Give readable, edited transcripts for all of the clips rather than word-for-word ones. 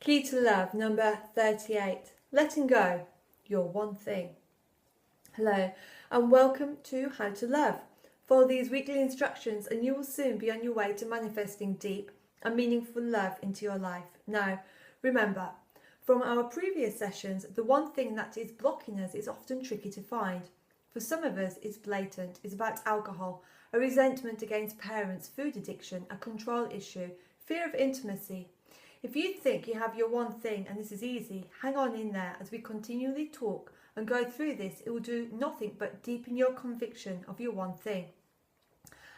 Key to Love, number 38. Letting go, your one thing. Hello, and welcome to How to Love. Follow these weekly instructions and you will soon be on your way to manifesting deep and meaningful love into your life. Now, remember, from our previous sessions, the one thing that is blocking us is often tricky to find. For some of us, it's blatant. It's about alcohol, a resentment against parents, food addiction, a control issue, fear of intimacy. If you think you have your one thing and this is easy, hang on in there as we continually talk and go through this. It will do nothing but deepen your conviction of your one thing.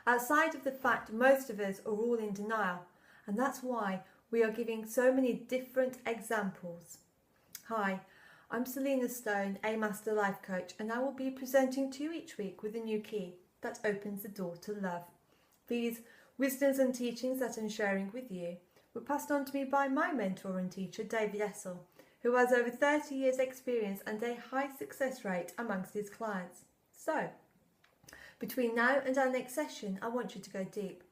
Outside of the fact most of us are all in denial, and that's why we are giving so many different examples. Hi, I'm Selina Stone, a Master Life Coach, and I will be presenting to you each week with a new key that opens the door to love. These wisdoms and teachings that I'm sharing with you were passed on to me by my mentor and teacher, David Essel, who has over 30 years experience and a high success rate amongst his clients. So, between now and our next session, I want you to go deep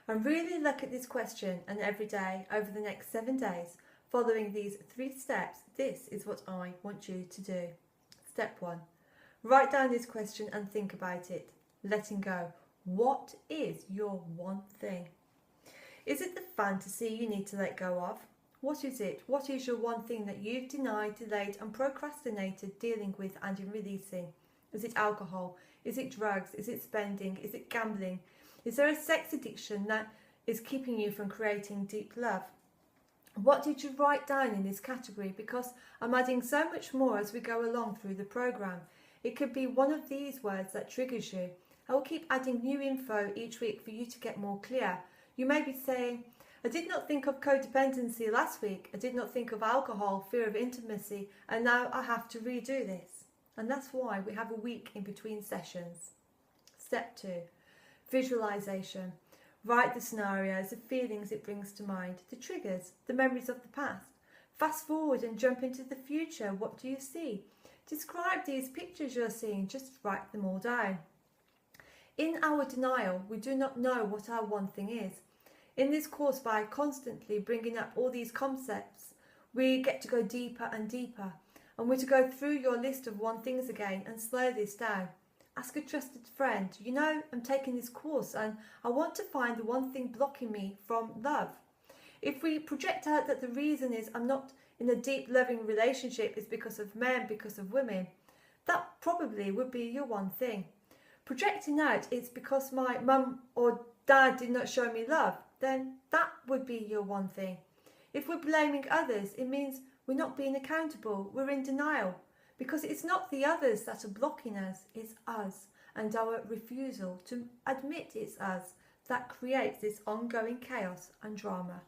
and really look at this question, and every day over the next 7 days, following these 3 steps, this is what I want you to do. Step 1. Write down this question and think about it. Letting go. What is your one thing? Is it the fantasy you need to let go of? What is it? What is your one thing that you've denied, delayed and procrastinated dealing with and in releasing? Is it alcohol? Is it drugs? Is it spending? Is it gambling? Is there a sex addiction that is keeping you from creating deep love? What did you write down in this category? Because I'm adding so much more as we go along through the program. It could be one of these words that triggers you. I will keep adding new info each week for you to get more clear. You may be saying, I did not think of codependency last week. I did not think of alcohol, fear of intimacy, and now I have to redo this. And that's why we have a week in between sessions. Step 2, visualization. Write the scenarios, the feelings it brings to mind, the triggers, the memories of the past. Fast forward and jump into the future. What do you see? Describe these pictures you're seeing. Just write them all down. In our denial, we do not know what our one thing is. In this course, by constantly bringing up all these concepts, we get to go deeper and deeper. And we're to go through your list of one things again and slow this down. Ask a trusted friend, you know, I'm taking this course and I want to find the one thing blocking me from love. If we project out that the reason is I'm not in a deep loving relationship is because of men, because of women, that probably would be your one thing. Projecting out it's because my mum or dad did not show me love, then that would be your one thing. If we're blaming others, it means we're not being accountable, we're in denial. Because it's not the others that are blocking us, it's us and our refusal to admit it's us that creates this ongoing chaos and drama.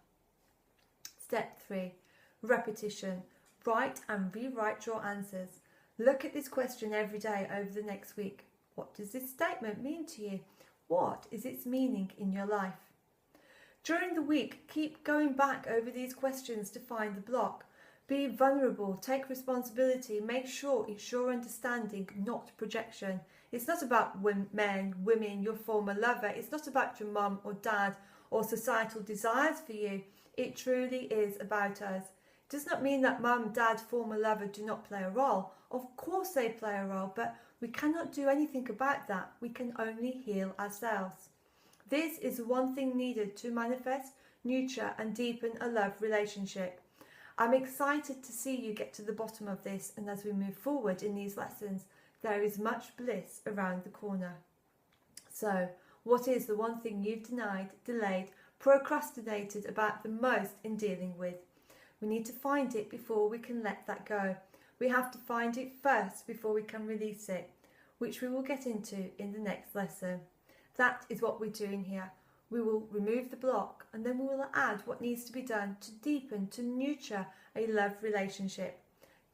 Step 3, repetition. Write and rewrite your answers. Look at this question every day over the next week. What does this statement mean to you? What is its meaning in your life? During the week, keep going back over these questions to find the block. Be vulnerable, take responsibility, make sure it's your understanding, not projection. It's not about men, women, your former lover. It's not about your mum or dad or societal desires for you. It truly is about us. It does not mean that mum, dad, former lover do not play a role. Of course they play a role, but we cannot do anything about that. We can only heal ourselves. This is the one thing needed to manifest, nurture and deepen a love relationship. I'm excited to see you get to the bottom of this, and as we move forward in these lessons, there is much bliss around the corner. So, what is the one thing you've denied, delayed, procrastinated about the most in dealing with? We need to find it before we can let that go. We have to find it first before we can release it, which we will get into in the next lesson. That is what we're doing here. We will remove the block and then we will add what needs to be done to deepen, to nurture a love relationship.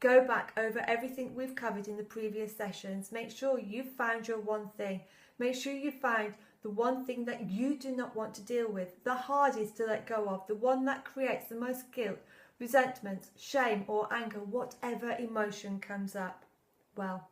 Go back over everything we've covered in the previous sessions. Make sure you've found your one thing. Make sure you find the one thing that you do not want to deal with, the hardest to let go of, the one that creates the most guilt, resentment, shame or anger, whatever emotion comes up. Well,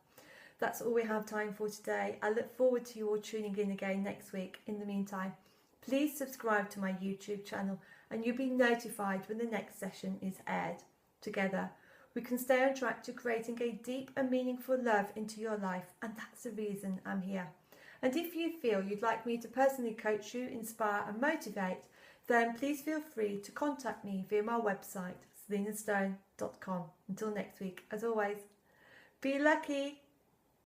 that's all we have time for today. I look forward to you all tuning in again next week. In the meantime, please subscribe to my YouTube channel and you'll be notified when the next session is aired. Together, we can stay on track to creating a deep and meaningful love into your life, and that's the reason I'm here. And if you feel you'd like me to personally coach you, inspire and motivate, then please feel free to contact me via my website, selinastone.com. Until next week, as always, be lucky.